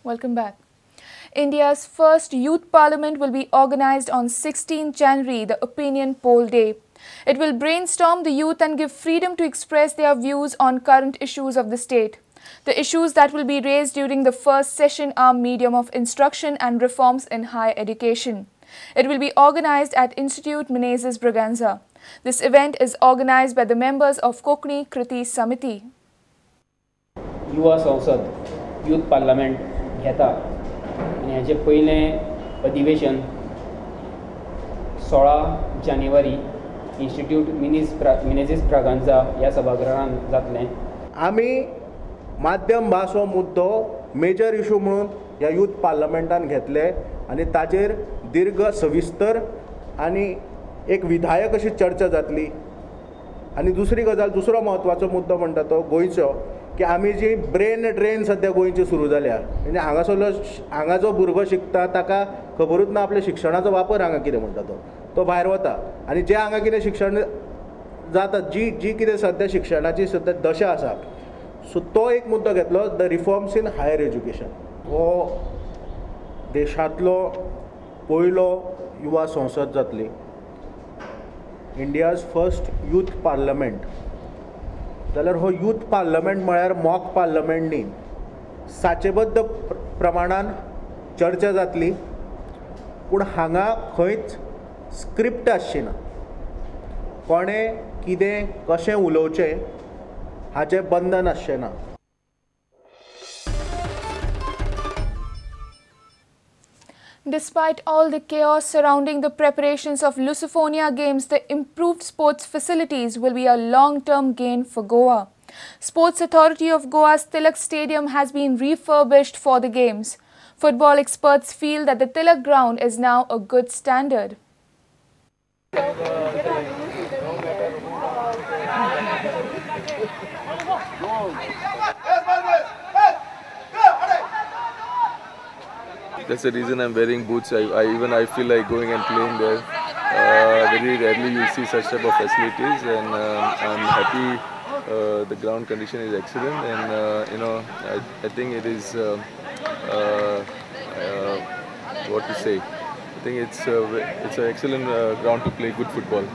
Welcome back. India's first youth parliament will be organized on 16 January, the opinion poll day. It will brainstorm the youth and give freedom to express their views on current issues of the state. The issues that will be raised during the first session are medium of instruction and reforms in higher education. It will be organized at Institute Menezes Braganza. This event is organized by the members of Konkani Kriti Samiti. युवा संसद youth parliament घेता आनी हाचे पयलें अधिवेशन 16 January institute Menezes Braganza ह्या सभागृहांत जातलें. आमी माध्यम भास हो मुद्दो मेजर इशू म्हणून ह्या यूथ पार्लमेंटान घेतले आनी ताजेर दीर्घ सविस्तर आनी एक विधायक अशी चर्चा जातली. आनी दुसरी गजाल, दुसरो म्हत्वाचो मुद्दो म्हणटा तो गोंयचो, की आमी जी ब्रेन ड्रेन सद्या गोंयची सुरू जाल्या. म्हणजे हांगा जो भुरगो शिकता ताका खबरूच ना आपल्या शिक्षणाचो वापर हांगा कितें म्हणटा तो भायर वता. आनी जे हांगा कितें शिक्षण जाता, जी कितें सद्या शिक्षणाची सद्या दशा आसा, सो तो एक मुद्दो घेतलो, the reforms in higher education. हो देशांतलो पयलो युवा संसद जातली. India's first youth parliament. जाल्यार हो यूथ पार्लमेंट म्हळ्यार मॉक पार्लमेंट न्ही. साचेबद्ध प्रमाणान चर्चा जातली, पूण हांगा खंयच स्क्रिप्ट आसची ना. कोणें कितें कशें उलोवचें हाचें बंधन आसचें ना. Despite all the chaos surrounding the preparations of Lusophone Games, the improved sports facilities will be a long-term gain for Goa. Sports Authority of Goa's Tilak Stadium has been refurbished for the Games. Football experts feel that the Tilak ground is now a good standard. That's the reason I'm wearing boots. I feel like going and playing there. Very rarely you see such type of facilities, and I'm happy. The ground condition is excellent, and I think it is what to say. I think it's an excellent ground to play good football.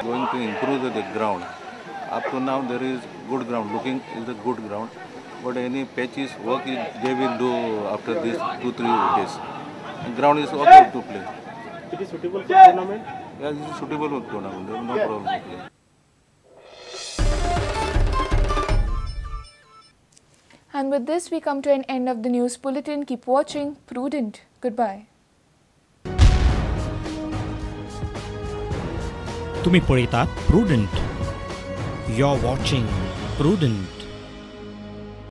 Going to improve the ground. Up to now there is good ground, looking is a good ground, but any patches work they will do after these 2-3 days. The ground is okay to play. It is suitable for tournament? Yeah, this is suitable for tournament, there is no problem to play. And with this we come to an end of the news bulletin. Keep watching Prudent. Goodbye. तुम्ही पळयतात prudent. You're watching Prudent.